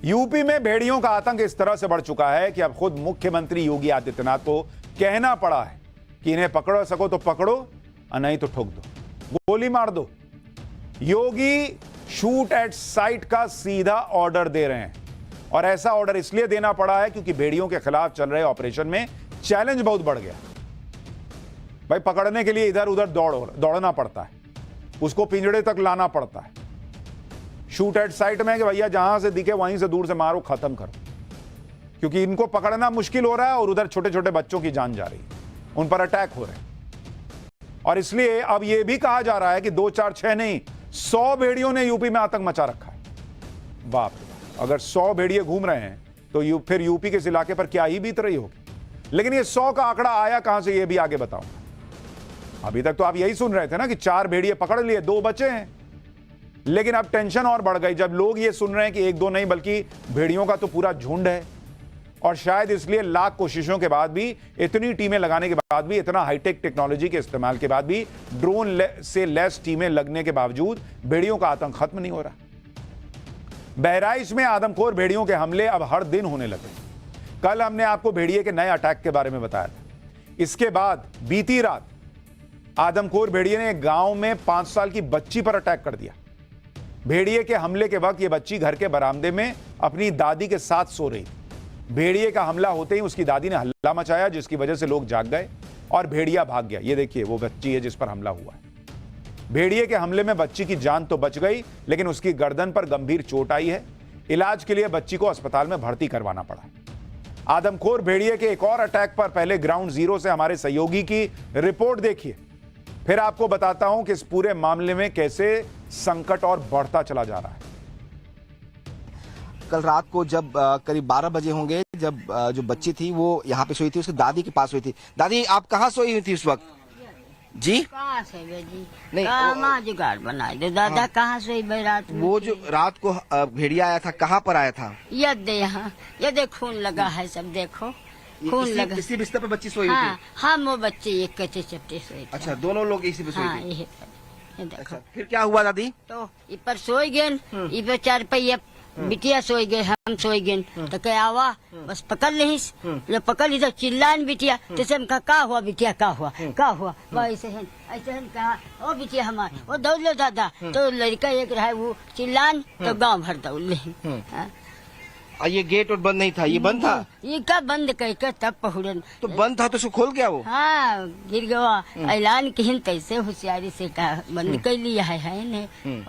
UP में भेड़ियों का आतंक इस तरह से बढ़ चुका है कि अब खुद मुख्यमंत्री योगी आदित्यनाथ को कहना पड़ा है कि इन्हें पकड़ सको तो पकड़ो और नहीं तो ठोक दो, गोली मार दो। योगी शूट एट साइट का सीधा ऑर्डर दे रहे हैं और ऐसा ऑर्डर इसलिए देना पड़ा है क्योंकि भेड़ियों के खिलाफ चल रहे ऑपरेशन में चैलेंज बहुत बढ़ गया। भाई पकड़ने के लिए इधर उधर दौड़ना पड़ता है, उसको पिंजड़े तक लाना पड़ता है। शूट एट साइट में कि भैया जहां से दिखे वहीं से दूर से मारो, खत्म करो, क्योंकि इनको पकड़ना मुश्किल हो रहा है और उधर छोटे छोटे बच्चों की जान जा रही है, उन पर अटैक हो रहे हैं। और इसलिए अब यह भी कहा जा रहा है कि 2 4 6 नहीं 100 भेड़ियों ने यूपी में आतंक मचा रखा है। बाप रे बाप, अगर 100 भेड़िए घूम रहे हैं तो फिर यूपी के इस इलाके पर क्या ही बीत रही होगी। लेकिन ये 100 का आंकड़ा आया कहां से, ये भी आगे बताऊंगा। अभी तक तो आप यही सुन रहे थे ना कि 4 भेड़िए पकड़ लिए, 2 बचे हैं। लेकिन अब टेंशन और बढ़ गई जब लोग ये सुन रहे हैं कि 1 2 नहीं बल्कि भेड़ियों का तो पूरा झुंड है। और शायद इसलिए लाख कोशिशों के बाद भी, इतनी टीमें लगाने के बाद भी, इतना हाईटेक टेक्नोलॉजी के इस्तेमाल के बाद भी, ड्रोन से लेस टीमें लगने के बावजूद भेड़ियों का आतंक खत्म नहीं हो रहा। बहराइच में आदमखोर भेड़ियों के हमले अब हर दिन होने लगे। कल हमने आपको भेड़िए के नए अटैक के बारे में बताया था। इसके बाद बीती रात आदमखोर भेड़िए ने एक गांव में 5 साल की बच्ची पर अटैक कर दिया। भेड़िए के हमले के वक्त यह बच्ची घर के बरामदे में अपनी दादी के साथ सो रही थी। भेड़िए का हमला होते ही उसकी दादी ने हल्ला मचाया, जिसकी वजह से लोग जाग गए और भेड़िया भाग गया। ये देखिए वो बच्ची है जिस पर हमला हुआ है। भेड़िए के हमले में बच्ची की जान तो बच गई, लेकिन उसकी गर्दन पर गंभीर चोट आई है। इलाज के लिए बच्ची को अस्पताल में भर्ती करवाना पड़ा। आदमखोर भेड़िए के एक और अटैक पर पहले ग्राउंड जीरो से हमारे सहयोगी की रिपोर्ट देखिए, फिर आपको बताता हूं कि इस पूरे मामले में कैसे संकट और बढ़ता चला जा रहा है। कल रात को जब करीब 12 बजे होंगे, जब जो बच्ची थी वो यहाँ पे सोई थी, उसकी दादी के पास सोई थी। दादी आप कहाँ सोई हुई थी उस वक्त? जी कहाँ से जी? नहीं, माँ जुगाड़ बना दे दादा। हाँ। कहाँ से रात में? वो जो रात को भेड़िया आया था, कहाँ पर आया था? ये दे यहाँ, ये दे खून लगा है, सब देखो खून लगा। इसी बिस्तर पे बच्ची सोई हुई हाँ, थी? हाँ वो बच्चे एक कच्चे चपटे सोए। अच्छा, दोनों लोग इसी पे सोई हाँ, थी? ये देखो। अच्छा, फिर क्या हुआ दादी? तो इस पर सोई गए, इस पर 4 पहिया बिटिया सोई गए, हम सोई गए। तो क्या आवा बस पकड़ ली, जब पकड़ ली तो चिल्लान बिटिया, जैसे हम कहा हुआ बिटिया, का हुआ ऐसे कहा ओ बिटिया हमारे वो दौड़ लो दादा। तो लड़का एक रहा वो चिल्लान, तो गांव भर दौड़ ले। ये गेट और बंद नहीं था? ये बंद था? ये क्या बंद कर तब पहुड़न तो बंद था तो उसको खोल गया वो? हाँ गिर गया। ऐलान किन कैसे होशियारी से कहा बंद कर लिया है नहीं।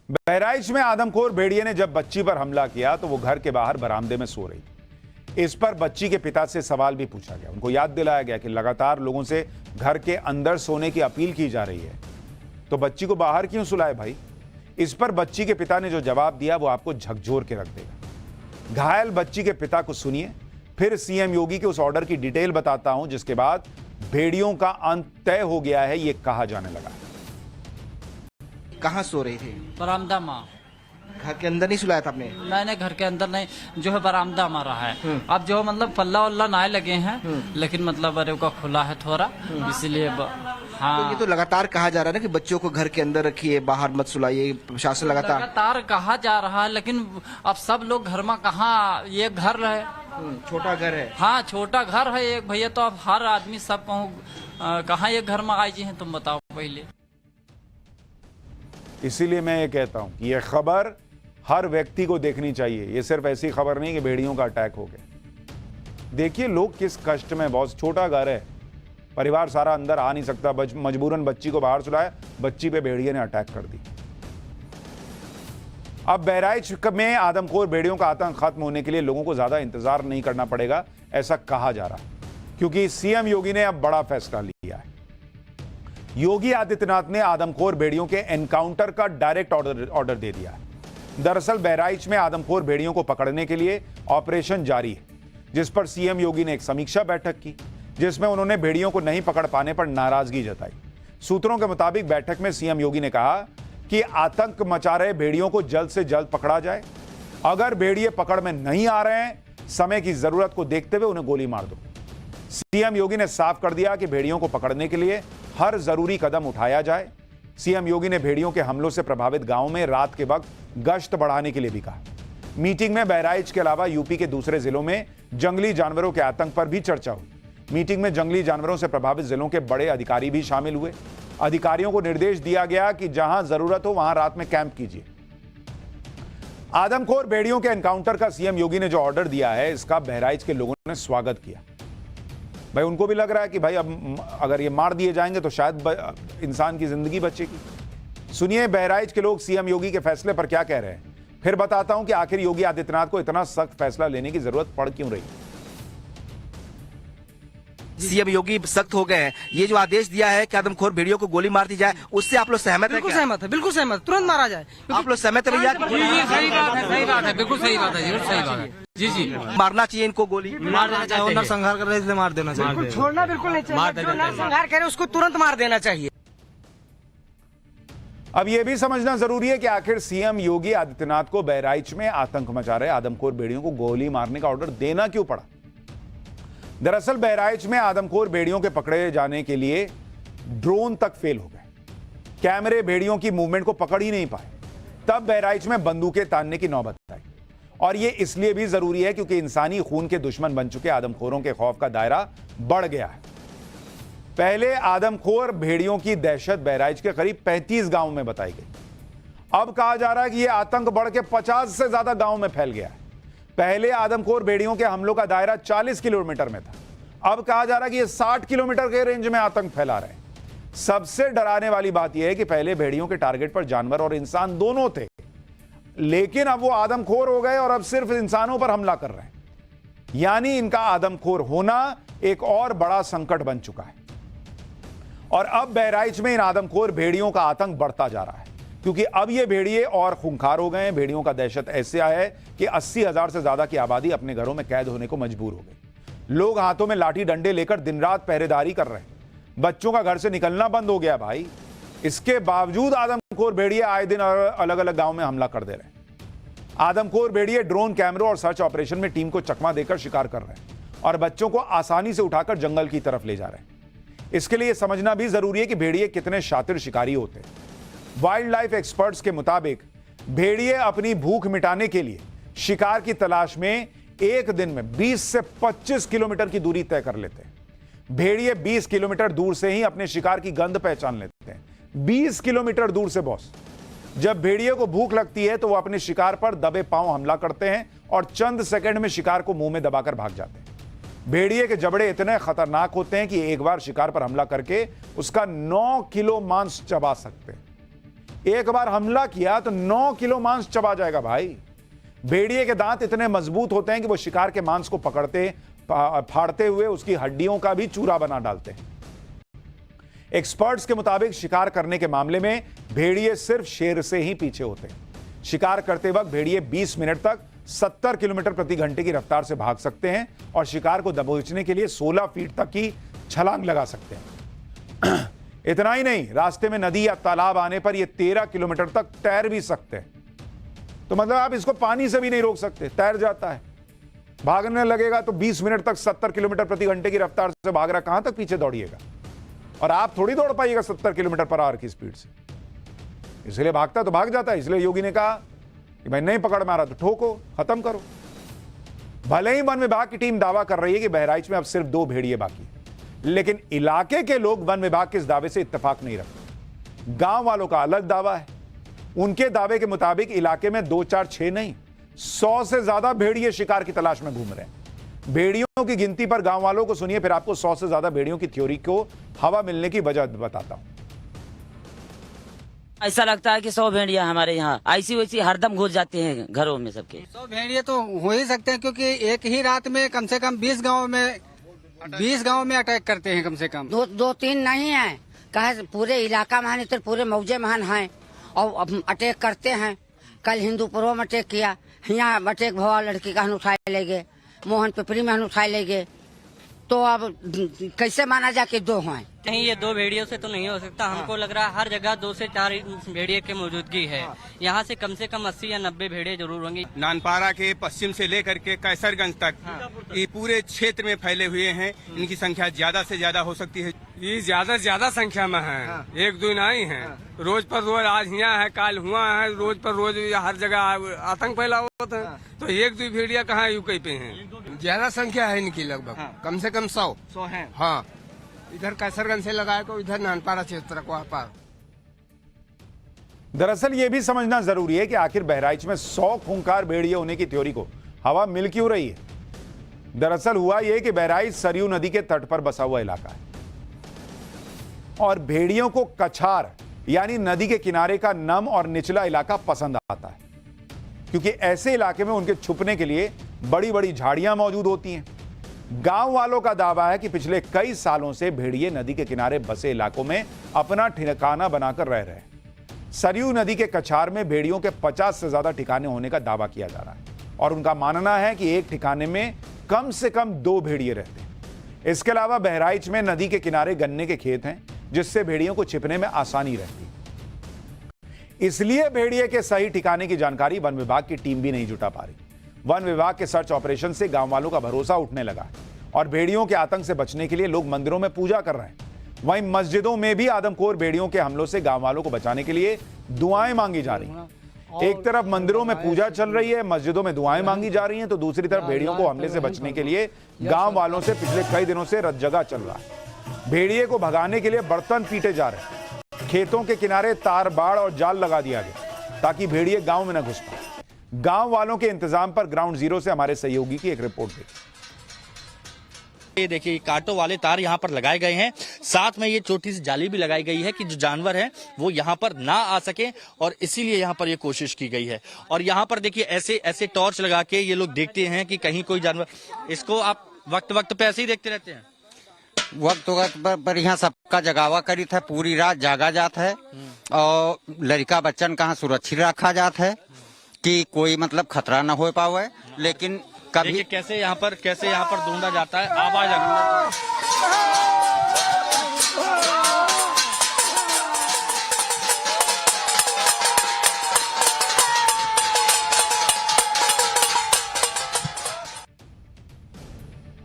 बहराइच में आदमखोर भेड़िए ने जब बच्ची पर हमला किया तो वो घर के बाहर बरामदे में सो रही थी। इस पर बच्ची के पिता से सवाल भी पूछा गया। उनको याद दिलाया गया कि लगातार लोगों से घर के अंदर सोने की अपील की जा रही है, तो बच्ची को बाहर क्यों सुलाए भाई। इस पर बच्ची के पिता ने जो जवाब दिया वो आपको झकझोर के रख देगा। घायल बच्ची के पिता को सुनिए, फिर सीएम योगी के उस ऑर्डर की डिटेल बताता हूं, जिसके बाद भेड़ियों का अंत तय हो गया है ये कहा जाने लगा। कहाँ सो रही थी? बरामदा माँ। घर के अंदर नहीं सुलाया था आपने? नहीं, घर के अंदर नहीं, जो है बरामदा हमारा है। अब जो मतलब पल्ला वल्ला नए लगे हैं, लेकिन मतलब अरे का खुला है थोड़ा, इसीलिए हाँ। तो ये तो लगातार कहा जा रहा है ना कि बच्चों को घर के अंदर रखिए, बाहर मत सुलाइए, प्रशासन लगातार कहा जा रहा है, लेकिन अब सब लोग घर में कहाँ, ये घर है छोटा घर है। हाँ छोटा घर है एक भैया, तो अब हर आदमी सब कहाँ ये घर में आई जी है, तुम बताओ पहले। इसीलिए मैं ये कहता हूं कि ये खबर हर व्यक्ति को देखनी चाहिए। ये सिर्फ ऐसी खबर नहीं कि भेड़ियों का अटैक हो गया। देखिए लोग किस कष्ट में, बहुत छोटा घर है, परिवार सारा अंदर आ नहीं सकता, मजबूरन बच्ची को बाहर सुलाया, बच्ची पे भेड़िए ने अटैक कर दी। अब बहराइच में आदमखोर भेड़ियों का आतंक खत्म होने के लिए लोगों को ज्यादा इंतजार नहीं करना पड़ेगा, ऐसा कहा जा रहा है, क्योंकि सीएम योगी ने अब बड़ा फैसला लिया है। योगी आदित्यनाथ ने आदमखोर भेड़ियों के एनकाउंटर का डायरेक्ट ऑर्डर दे दिया है। दरअसल बहराइच में आदमखोर भेड़ियों को पकड़ने के लिए ऑपरेशन जारी है, जिस पर सीएम योगी ने एक समीक्षा बैठक की, जिसमें उन्होंने भेड़ियों को नहीं पकड़ पाने पर नाराजगी जताई। सूत्रों के मुताबिक बैठक में सीएम योगी ने कहा कि आतंक मचा रहे भेड़ियों को जल्द से जल्द पकड़ा जाए। अगर भेड़िए पकड़ में नहीं आ रहे हैं, समय की जरूरत को देखते हुए उन्हें गोली मार दो। सीएम योगी ने साफ कर दिया कि भेड़ियों को पकड़ने के लिए हर जरूरी कदम उठाया जाए। सीएम योगी ने भेड़ियों के हमलों से प्रभावित गांवों में रात के वक्त गश्त बढ़ाने के लिए भी कहा। मीटिंग में बहराइच के अलावा यूपी के दूसरे जिलों में जंगली जानवरों के आतंक पर भी चर्चा हुई। मीटिंग में जंगली जानवरों से प्रभावित जिलों के बड़े अधिकारी भी शामिल हुए। अधिकारियों को निर्देश दिया गया कि जहां जरूरत हो वहां रात में कैंप कीजिए। आदमखोर भेड़ियों के एनकाउंटर का सीएम योगी ने जो ऑर्डर दिया है, इसका बहराइच के लोगों ने स्वागत किया। भाई उनको भी लग रहा है कि भाई अब अगर ये मार दिए जाएंगे तो शायद इंसान की जिंदगी बचेगी। सुनिए बहराइच के लोग सीएम योगी के फैसले पर क्या कह रहे हैं, फिर बताता हूं कि आखिर योगी आदित्यनाथ को इतना सख्त फैसला लेने की जरूरत पड़ क्यों रही। सीएम योगी सख्त हो गए हैं। ये जो आदेश दिया है कि आदमखोर भेड़ियों को गोली मार दी जाए, उससे आप लोग सहमत हैं? बिल्कुल सहमत है, बिल्कुल सहमत, तुरंत मारा जाए। आप लोग सहमत है भैया? जी सही बात है, बिल्कुल सही बात है, सही बात है। जी मारना चाहिए इनको, गोली मार देना चाहिए। नरसंहार कर रहे इसलिए मार देना चाहिए, छोड़ना बिल्कुल नहीं चाहिए। जो नरसंहार करे उसको तुरंत मार देना चाहिए। अब यह भी समझना जरूरी है कि आखिर सीएम योगी आदित्यनाथ को बहराइच में आतंक मचा रहे आदमखोर भेड़ियों को गोली मारने का ऑर्डर देना क्यों पड़ा। दरअसल बहराइच में आदमखोर भेड़ियों के पकड़े जाने के लिए ड्रोन तक फेल हो गए। कैमरे भेड़ियों की मूवमेंट को पकड़ ही नहीं पाए। तब बहराइच में बंदूकें तानने की नौबत आई। और यह इसलिए भी जरूरी है क्योंकि इंसानी खून के दुश्मन बन चुके आदमखोरों के खौफ का दायरा बढ़ गया है। पहले आदमखोर भेड़ियों की दहशत बहराइच के करीब 35 गांवों में बताई गई। अब कहा जा रहा है कि यह आतंक बढ़ के 50 से ज्यादा गांवों में फैल गया है। पहले आदमखोर भेड़ियों के हमलों का दायरा 40 किलोमीटर में था। अब कहा जा रहा है कि यह 60 किलोमीटर के रेंज में आतंक फैला रहे हैं। सबसे डराने वाली बात यह है कि पहले भेड़ियों के टारगेट पर जानवर और इंसान दोनों थे, लेकिन अब वो आदमखोर हो गए और अब सिर्फ इंसानों पर हमला कर रहे हैं। यानी इनका आदमखोर होना एक और बड़ा संकट बन चुका है। और अब बहराइच में इन आदमखोर भेड़ियों का आतंक बढ़ता जा रहा है, क्योंकि अब ये भेड़िए और खूंखार हो गए हैं। भेड़ियों का दहशत ऐसे आया है कि 80,000 से ज्यादा की आबादी अपने घरों में कैद होने को मजबूर हो गई। लोग हाथों में लाठी डंडे लेकर दिन रात पहरेदारी कर रहे हैं। बच्चों का घर से निकलना बंद हो गया भाई। इसके बावजूद आदमखोर भेड़िए आए दिन अलग अलग गांव में हमला कर दे रहे हैं। आदमखोर भेड़िए ड्रोन कैमरों और सर्च ऑपरेशन में टीम को चकमा देकर शिकार कर रहे हैं और बच्चों को आसानी से उठाकर जंगल की तरफ ले जा रहे हैं। इसके लिए समझना भी जरूरी है कि भेड़िए कितने शातिर शिकारी होते हैं। वाइल्ड लाइफ एक्सपर्ट्स के मुताबिक भेड़िए अपनी भूख मिटाने के लिए शिकार की तलाश में एक दिन में 20 से 25 किलोमीटर की दूरी तय कर लेते हैं। भेड़िए 20 किलोमीटर दूर से ही अपने शिकार की गंध पहचान लेते हैं। 20 किलोमीटर दूर से बॉस। जब भेड़िए को भूख लगती है तो वो अपने शिकार पर दबे पांव हमला करते हैं और चंद सेकंड में शिकार को मुंह में दबाकर भाग जाते हैं। भेड़िए के जबड़े इतने खतरनाक होते हैं कि एक बार शिकार पर हमला करके उसका 9 किलो मांस चबा सकते हैं। एक बार हमला किया तो 9 किलो मांस चबा जाएगा भाई। भेड़िए के दांत इतने मजबूत होते हैं कि वो शिकार के मांस को पकड़ते फाड़ते हुए उसकी हड्डियों का भी चूरा बना डालते हैं। एक्सपर्ट्स के मुताबिक शिकार करने के मामले में भेड़िए सिर्फ शेर से ही पीछे होते हैं। शिकार करते वक्त भेड़िए 20 मिनट तक 70 किलोमीटर प्रति घंटे की रफ्तार से भाग सकते हैं और शिकार को दबोचने के लिए 16 फीट तक की छलांग लगा सकते हैं। इतना ही नहीं, रास्ते में नदी या तालाब आने पर ये 13 किलोमीटर तक तैर भी सकते हैं। तो मतलब आप इसको पानी से भी नहीं रोक सकते, तैर जाता है। भागने लगेगा तो 20 मिनट तक 70 किलोमीटर प्रति घंटे की रफ्तार से भाग रहा, कहां तक पीछे दौड़िएगा। और आप थोड़ी दौड़ पाइएगा 70 किलोमीटर पर आवर की स्पीड से। इसलिए भागता तो भाग जाता है। इसलिए योगी ने कहा कि भाई नहीं पकड़ मारा तो ठोको, खत्म करो। भले ही वन विभाग की टीम दावा कर रही है कि बहराइच में अब सिर्फ 2 भेड़िए बाकी हैं, लेकिन इलाके के लोग वन विभाग के इस दावे से इत्तेफाक नहीं रखते। गांव वालों का अलग दावा है। उनके दावे के मुताबिक इलाके में 2, 4, 6 नहीं, 100 से ज्यादा भेड़िए शिकार की तलाश में घूम रहे हैं। भेड़ियों की गिनती पर गांव वालों को सुनिए, फिर आपको 100 से ज्यादा भेड़ियों की थ्योरी को हवा मिलने की वजह बताता हूं। ऐसा लगता है कि 100 भेड़िया हमारे यहाँ ऐसी वैसी हरदम घुस जाते हैं घरों में सबके। 100 भेड़िए तो हो ही सकते हैं, क्योंकि एक ही रात में कम से कम 20 गांव में अटैक करते हैं। कम से कम 2-3 नहीं है, कहे पूरे इलाका में तो पूरे मौजे महान हैं और अटैक करते हैं। कल हिंदूपुरों में अटैक किया, यहाँ अटैक भवा लड़की का उठाए ले गए, मोहन पिपरी में उठाए ले गए। तो अब कैसे माना जाए कि 2 हैं? नहीं, ये 2 भेड़ियों से तो नहीं हो सकता। हमको लग रहा है हर जगह 2 से 4 भेड़िए की मौजूदगी है। यहाँ से कम 80 या 90 भेड़िए जरूर होंगे। नानपारा के पश्चिम से लेकर के कैसरगंज तक ये पूरे क्षेत्र में फैले हुए हैं। इनकी संख्या ज्यादा से ज्यादा हो सकती है। ये ज्यादा संख्या में है। एक दो नहीं है। रोज पर रोज आज यहाँ है, काल हुआ है, रोज पर रोज हर जगह आतंक फैला होता है। तो एक दो भेड़िया कहाँ यूके पे हैं। ज्यादा संख्या है इनकी, लगभग कम से कम 100 है। हाँ, इधर कैसरगंज से लगाए को इधर नानपाड़ा क्षेत्र को पार। दरअसल यह भी समझना जरूरी है कि आखिर बहराइच में 100 खूंखार भेड़िए होने की थ्योरी को हवा मिल क्यों रही है। दरअसल हुआ यह कि बहराइच सरयू नदी के तट पर बसा हुआ इलाका है और भेड़ियों को कछार यानी नदी के किनारे का नम और निचला इलाका पसंद आता है, क्योंकि ऐसे इलाके में उनके छुपने के लिए बड़ी बड़ी झाड़ियां मौजूद होती हैं। गांव वालों का दावा है कि पिछले कई सालों से भेड़िए नदी के किनारे बसे इलाकों में अपना ठिकाना बनाकर रह रहे हैं। सरयू नदी के कछार में भेड़ियों के 50 से ज्यादा ठिकाने होने का दावा किया जा रहा है और उनका मानना है कि एक ठिकाने में कम से कम 2 भेड़िए रहते हैं। इसके अलावा बहराइच में नदी के किनारे गन्ने के खेत हैं, जिससे भेड़ियों को छिपने में आसानी रहती है। इसलिए भेड़िए के सही ठिकाने की जानकारी वन विभाग की टीम भी नहीं जुटा पा रही। वन विभाग के सर्च ऑपरेशन से गांव वालों का भरोसा उठने लगा है और भेड़ियों के आतंक से बचने के लिए लोग मंदिरों में पूजा कर रहे हैं। वहीं मस्जिदों में भी आदमखोर भेड़ियों के हमलों से गांव वालों को बचाने के लिए दुआएं मांगी जा रही हैं। एक तरफ मंदिरों में पूजा चल रही है, मस्जिदों में दुआएं मांगी जा रही हैं, तो दूसरी तरफ भेड़ियों को हमले से बचने के लिए गांव वालों से पिछले कई दिनों से रतजगा चल रहा है। भेड़िए को भगाने के लिए बर्तन पीटे जा रहे हैं। खेतों के किनारे तार बाड़ और जाल लगा दिया गया ताकि भेड़िए गांव में न घुस पाए। गांव वालों के इंतजाम पर ग्राउंड जीरो से हमारे सहयोगी की एक रिपोर्ट देखिए। ये देखिए, कांटों वाले तार यहाँ पर लगाए गए हैं, साथ में ये छोटी सी जाली भी लगाई गई है कि जो जानवर है वो यहाँ पर ना आ सके, और इसीलिए यहाँ पर ये कोशिश की गई है। और यहाँ पर देखिए ऐसे टॉर्च लगा के ये लोग देखते हैं कि कहीं कोई जानवर, इसको आप वक्त पे ऐसे ही देखते रहते हैं। वक्त पर यहाँ सबका जगावा करी था, पूरी रात जागा जाता है और लड़का बच्चन कहाँ सुरक्षित रखा जाता है कि कोई मतलब खतरा न हो पावे। लेकिन कभी कैसे यहाँ पर ढूंढा जाता है, आवाज आ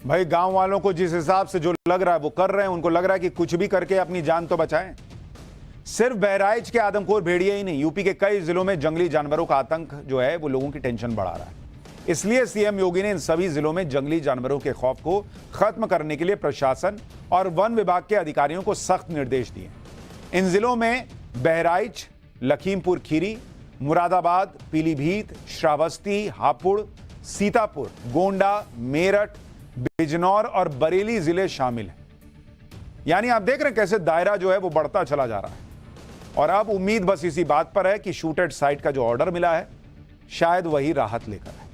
भाई गांव वालों को जिस हिसाब से जो लग रहा है वो कर रहे हैं। उनको लग रहा है कि कुछ भी करके अपनी जान तो बचाएं। सिर्फ बहराइच के आदमखोर भेड़िए ही नहीं, यूपी के कई जिलों में जंगली जानवरों का आतंक जो है वो लोगों की टेंशन बढ़ा रहा है। इसलिए सीएम योगी ने इन सभी जिलों में जंगली जानवरों के खौफ को खत्म करने के लिए प्रशासन और वन विभाग के अधिकारियों को सख्त निर्देश दिए। इन जिलों में बहराइच, लखीमपुर खीरी, मुरादाबाद, पीलीभीत, श्रावस्ती, हापुड़, सीतापुर, गोंडा, मेरठ, बिजनौर और बरेली जिले शामिल हैं। यानी आप देख रहे हैं कैसे दायरा जो है वो बढ़ता चला जा रहा है। और अब उम्मीद बस इसी बात पर है कि शूट एट साइट का जो ऑर्डर मिला है शायद वही राहत लेकर आए।